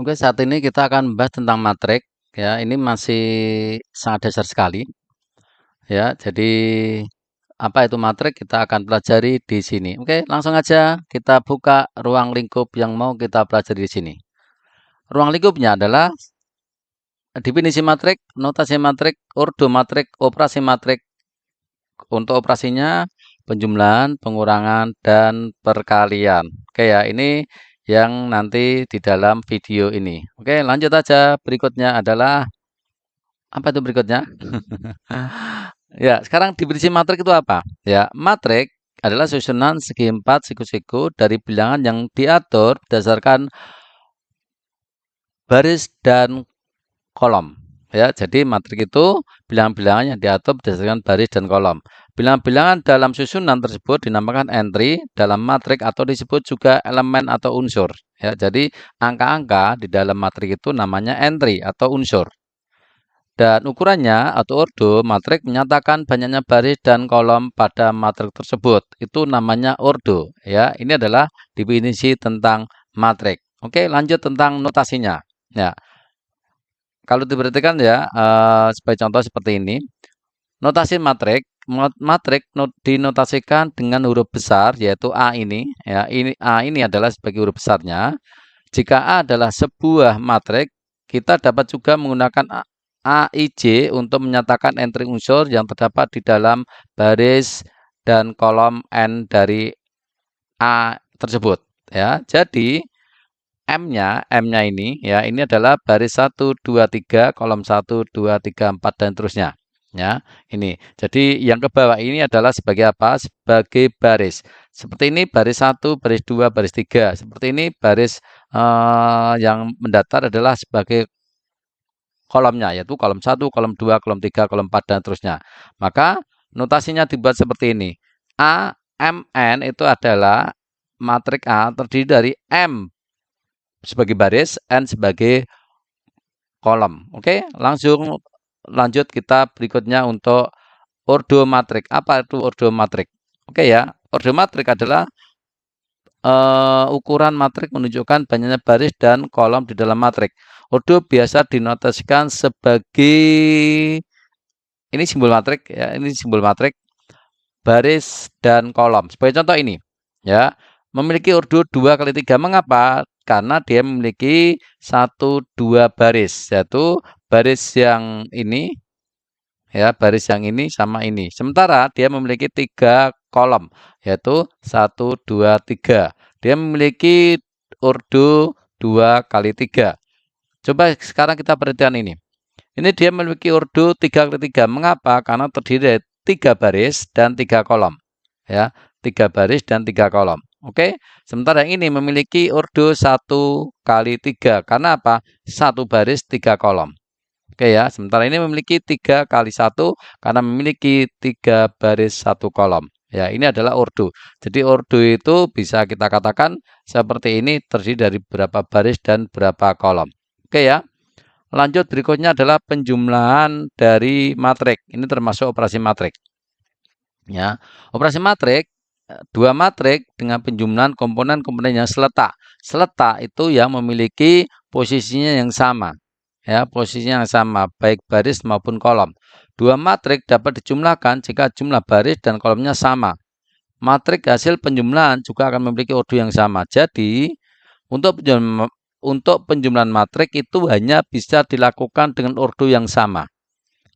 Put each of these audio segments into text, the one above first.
Oke, saat ini kita akan membahas tentang matrik ya. Ini masih sangat dasar sekali ya. Jadi apa itu matrik kita akan pelajari di sini. Oke, langsung aja kita buka ruang lingkup yang mau kita pelajari di sini. Ruang lingkupnya adalah definisi matrik, notasi matrik, ordo matrik, operasi matrik. Untuk operasinya penjumlahan, pengurangan, dan perkalian. Oke ya, ini yang nanti di dalam video ini. Oke, lanjut aja. Berikutnya adalah apa itu berikutnya? Ya, sekarang definisi matrik itu apa? Ya, matrik adalah susunan segi empat siku-siku dari bilangan yang diatur berdasarkan baris dan kolom. Ya, jadi matrik itu bilangan-bilangan yang diatur berdasarkan baris dan kolom. Bilangan-bilangan dalam susunan tersebut dinamakan entry dalam matrik atau disebut juga elemen atau unsur. Ya, jadi angka-angka di dalam matrik itu namanya entry atau unsur. Dan ukurannya atau ordo matrik menyatakan banyaknya baris dan kolom pada matrik tersebut. Itu namanya ordo. Ya, ini adalah definisi tentang matrik. Oke, lanjut tentang notasinya. Ya, kalau diperhatikan ya, sebagai contoh seperti ini. Notasi matrik, matrik dinotasikan dengan huruf besar yaitu A ini. Ya, ini A ini adalah sebagai huruf besarnya. Jika A adalah sebuah matrik, kita dapat juga menggunakan AIJ untuk menyatakan entry unsur yang terdapat di dalam baris dan kolom N dari A tersebut. Ya, jadi M-nya ini ya, ini adalah baris 1, 2, 3, kolom 1, 2, 3, 4 dan terusnya. Ya, ini. Jadi yang ke bawah ini adalah sebagai apa? Sebagai baris. Seperti ini baris 1, baris 2, baris 3. Seperti ini baris yang mendatar adalah sebagai kolomnya, yaitu kolom 1, kolom 2, kolom 3, kolom 4 dan terusnya. Maka notasinya dibuat seperti ini. A, MN itu adalah matrik A terdiri dari M sebagai baris, N sebagai kolom. Oke, langsung lanjut kita berikutnya untuk ordo matrik. Apa itu ordo matrik? Oke ya, ordo matrik adalah ukuran matrik menunjukkan banyaknya baris dan kolom di dalam matrik. Ordo biasa dinotasikan sebagai ini simbol matrik ya, ini simbol matrik baris dan kolom. Sebagai contoh ini ya, memiliki ordo 2 kali 3. Mengapa? Karena dia memiliki 1, 2 baris, yaitu baris yang ini ya, baris yang ini sama ini. Sementara dia memiliki 3 kolom, yaitu 1, 2, 3. Dia memiliki ordo 2 kali 3. Coba sekarang kita perhatikan ini. Ini dia memiliki ordo 3 kali 3. Mengapa? Karena terdiri dari 3 baris dan 3 kolom. Ya, 3 baris dan 3 kolom. Oke, sementara yang ini memiliki ordo 1 kali 3. Karena apa? 1 baris 3 kolom. Oke ya, sementara ini memiliki 3 kali 1 karena memiliki 3 baris 1 kolom. Ya, ini adalah ordo. Jadi ordo itu bisa kita katakan seperti ini terdiri dari berapa baris dan berapa kolom. Oke ya. Lanjut berikutnya adalah penjumlahan dari matrik. Ini termasuk operasi matrik. Ya, operasi matrik, dua matrik dengan penjumlahan komponen-komponen yang seletak. Seletak itu yang memiliki posisinya yang sama. Ya, posisinya yang sama, baik baris maupun kolom. Dua matrik dapat dijumlahkan jika jumlah baris dan kolomnya sama. Matrik hasil penjumlahan juga akan memiliki ordo yang sama. Jadi, untuk penjumlahan matrik itu hanya bisa dilakukan dengan ordo yang sama.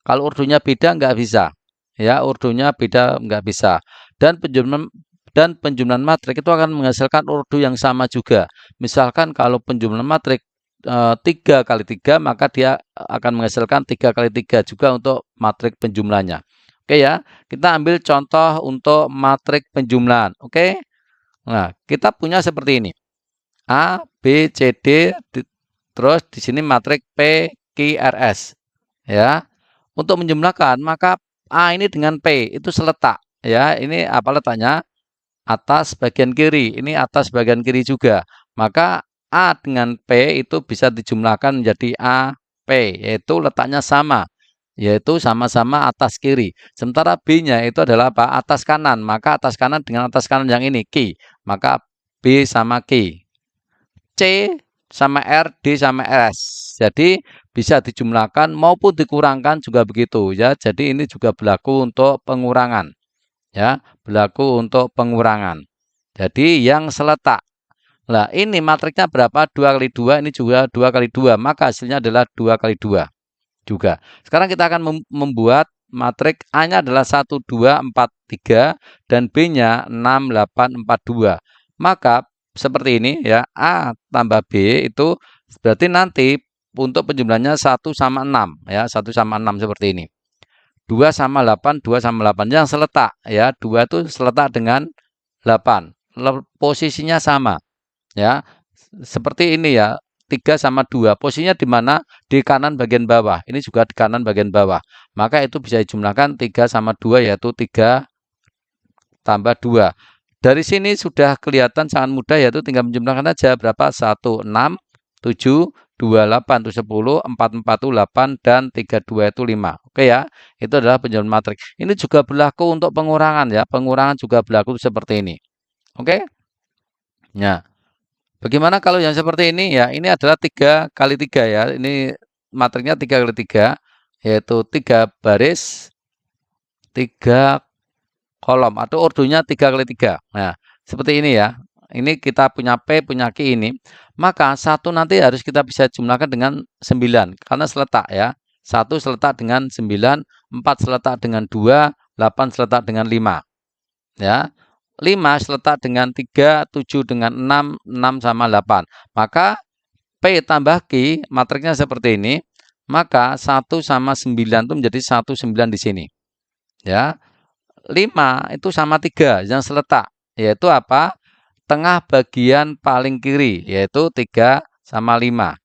Kalau ordonya beda, nggak bisa. Ya, ordonya beda, nggak bisa. Dan penjumlahan matrik itu akan menghasilkan ordo yang sama juga. Misalkan kalau penjumlahan matrik 3 kali 3, maka dia akan menghasilkan 3 kali 3 juga untuk matrik penjumlahnya. Oke ya, kita ambil contoh untuk matrik penjumlahan. Oke, nah kita punya seperti ini. A, B, C, D, terus di sini matrik P, Q, R, S. Ya, untuk menjumlahkan maka A ini dengan P itu seletak. Ya, ini apa letaknya? Atas bagian kiri. Ini atas bagian kiri juga. Maka A dengan P itu bisa dijumlahkan menjadi A, P, yaitu letaknya sama, yaitu sama-sama atas kiri. Sementara B-nya itu adalah apa? Atas kanan, maka atas kanan dengan atas kanan yang ini, Q, maka B sama Q. C sama R, D sama S. Jadi bisa dijumlahkan maupun dikurangkan juga begitu ya. Jadi ini juga berlaku untuk pengurangan ya, berlaku untuk pengurangan. Jadi yang seletak. Nah, ini matriksnya berapa? 2 kali 2, ini juga 2 kali 2. Maka hasilnya adalah 2 kali 2 juga. Sekarang kita akan membuat matriks A-nya adalah 1, 2, 4, 3 dan B-nya 6, 8, 4, 2. Maka seperti ini ya, A tambah B itu berarti nanti untuk penjumlahannya 1 sama 6 ya, 1 sama 6 seperti ini. 2 sama 8, 2 sama 8 yang seletak ya, 2 itu seletak dengan 8. Posisinya sama ya. Seperti ini ya, 3 sama 2. Posisinya di mana? Di kanan bagian bawah. Ini juga di kanan bagian bawah. Maka itu bisa dijumlahkan 3 sama 2 yaitu 3 tambah 2. Dari sini sudah kelihatan sangat mudah yaitu tinggal menjumlahkan aja berapa? 1, 6, 7, 2, 8 itu 10, 4, 4 itu 8 dan 3, 2 itu 5. Oke ya, itu adalah penjumlahan matriks. Ini juga berlaku untuk pengurangan ya. Pengurangan juga berlaku seperti ini. Oke? Nah, bagaimana kalau yang seperti ini ya? Ini adalah 3 kali 3 ya. Ini matriknya 3 kali 3 yaitu 3 baris 3 kolom atau ordonya 3 kali 3. Nah, seperti ini ya. Ini kita punya P, punya Q ini. Maka 1 nanti harus kita bisa jumlahkan dengan 9 karena seletak ya. 1 seletak dengan 9, 4 seletak dengan 2, 8 seletak dengan 5. Ya. 5 seletak dengan 3, 7 dengan 6, 6 sama 8. Maka P tambah Q matriksnya seperti ini. Maka 1 sama 9 itu menjadi 1, 9 di sini. Ya. 5 itu sama 3 yang seletak. Yaitu apa? Tengah bagian paling kiri. Yaitu 3 sama 5.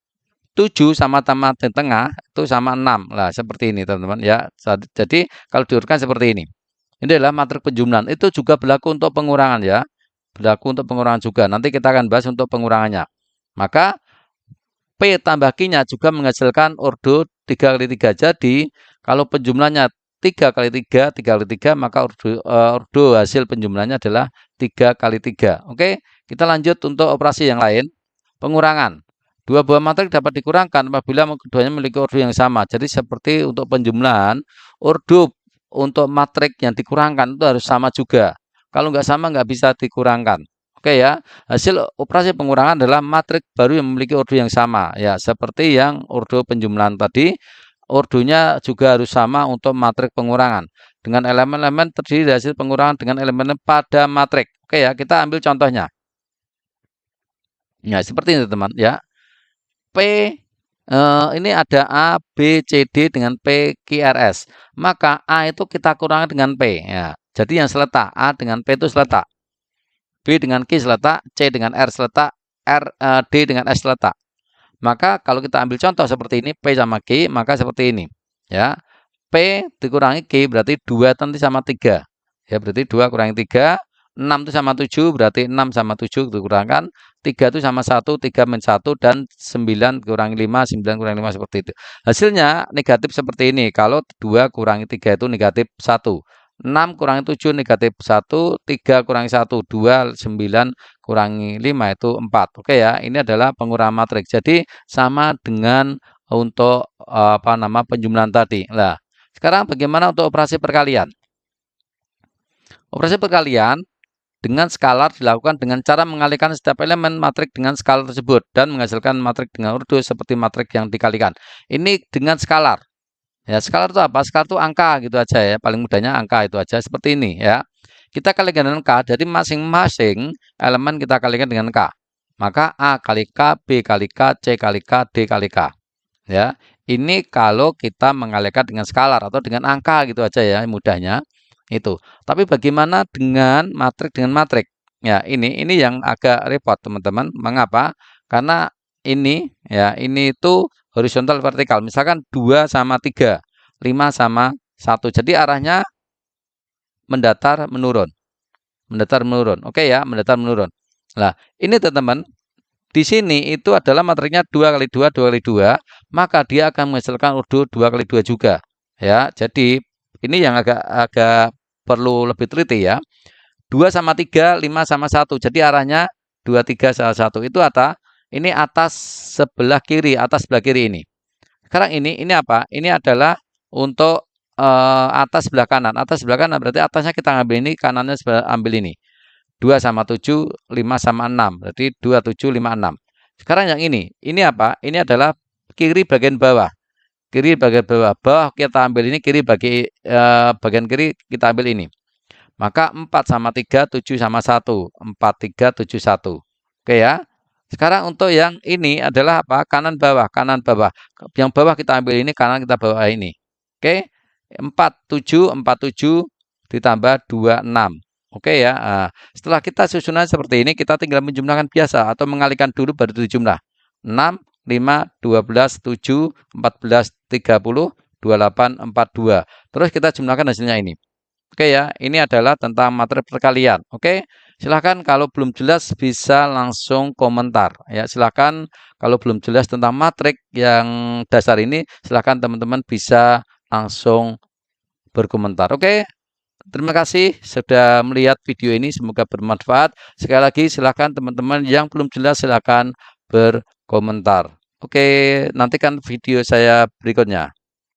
7 sama di tengah itu sama 6. Nah, seperti ini teman-teman ya. Jadi kalau diurutkan seperti ini. Ini adalah matriks penjumlahan. Itu juga berlaku untuk pengurangan ya. Berlaku untuk pengurangan juga. Nanti kita akan bahas untuk pengurangannya. Maka P tambah Q-nya juga menghasilkan ordo 3 kali 3. Jadi kalau penjumlahnya 3 kali 3, 3 kali 3, maka ordo hasil penjumlahannya adalah 3 kali 3. Oke, kita lanjut untuk operasi yang lain. Pengurangan. Dua buah matriks dapat dikurangkan apabila keduanya memiliki ordo yang sama. Jadi seperti untuk penjumlahan, ordo untuk matriks yang dikurangkan itu harus sama juga. Kalau nggak sama nggak bisa dikurangkan. Oke ya, hasil operasi pengurangan adalah matriks baru yang memiliki ordo yang sama. Ya, seperti yang ordo penjumlahan tadi, ordonya juga harus sama untuk matriks pengurangan. Dengan elemen-elemen terdiri dari hasil pengurangan dengan elemen pada matriks. Oke ya, kita ambil contohnya. Ya, seperti ini teman ya. P ini ada A, B, C, D dengan P, Q, R, S. Maka A itu kita kurangi dengan P. Ya. Jadi yang seletak A dengan P itu seletak. B dengan Q seletak, C dengan R seletak, D dengan S seletak. Maka kalau kita ambil contoh seperti ini P sama Q, maka seperti ini. Ya. P dikurangi Q berarti 2 nanti sama 3. Ya, berarti 2 kurangi 3, 6 itu sama 7, berarti 6 sama 7 dikurangkan, 3 itu sama 1, 3 min 1, dan 9 kurangi 5, 9 kurangi 5 seperti itu. Hasilnya negatif seperti ini, kalau 2 kurangi 3 itu negatif 1. 6 kurangi 7 negatif 1, 3 kurangi 1, 2, 9 kurangi 5 itu 4. Oke ya, ini adalah pengurangan matriks. Jadi sama dengan untuk penjumlahan tadi. Nah, sekarang bagaimana untuk operasi perkalian? Operasi perkalian dengan skalar dilakukan dengan cara mengalihkan setiap elemen matrik dengan skalar tersebut dan menghasilkan matrik dengan ordo seperti matrik yang dikalikan. Ini dengan skalar. Ya, skalar itu apa? Skalar itu angka gitu aja ya. Paling mudahnya angka itu aja seperti ini ya. Kita kalikan dengan K, jadi masing-masing elemen kita kalikan dengan K. Maka A kali K, B kali K, C kali K, D kali K. Ya, ini kalau kita mengalihkan dengan skalar atau dengan angka gitu aja ya mudahnya. Itu. Tapi bagaimana dengan matrik Ya, ini yang agak repot, teman-teman. Mengapa? Karena ini ya, ini itu horizontal vertikal. Misalkan 2 sama 3, 5 sama 1. Jadi arahnya mendatar menurun. Mendatar menurun. Oke ya, mendatar menurun. Nah, ini teman-teman, di sini itu adalah matriknya 2 kali 2, 2 kali 2, maka dia akan menghasilkan ordo 2 kali 2 juga. Ya, jadi ini yang agak perlu lebih teliti ya. 2 sama 3, 5 sama 1. Jadi arahnya 2, 3 sama 1. Itu Ini atas sebelah kiri ini. Sekarang ini apa? Ini adalah untuk atas sebelah kanan. Atas sebelah kanan berarti atasnya kita ambil ini, kanannya ambil ini. 2 sama 7, 5 sama 6. Berarti 2, 7, 5, 6. Sekarang yang ini apa? Ini adalah kiri bagian bawah. Kiri bagian bawah. Bawah kita ambil ini, kiri bagian kiri kita ambil ini. Maka 4 sama 3, 7 sama 1. 4, 3, 7, 1. Oke ya. Sekarang untuk yang ini adalah apa? Kanan bawah. Yang bawah kita ambil ini, kanan kita bawah ini. Oke. 4, 7 ditambah 2, 6. Oke ya. Nah, setelah kita susunan seperti ini, kita tinggal menjumlahkan biasa atau mengalihkan dulu baru dijumlah. 6, 5, 12, 7, 14, 30, 28, 42. Terus kita jumlahkan hasilnya ini. Oke ya, ini adalah tentang materi perkalian. Oke, silahkan kalau belum jelas bisa langsung komentar. Ya, silahkan kalau belum jelas tentang matrik yang dasar ini, silahkan teman-teman bisa langsung berkomentar. Oke, terima kasih sudah melihat video ini. Semoga bermanfaat. Sekali lagi, silahkan teman-teman yang belum jelas silahkan berkomentar. Oke, nantikan video saya berikutnya.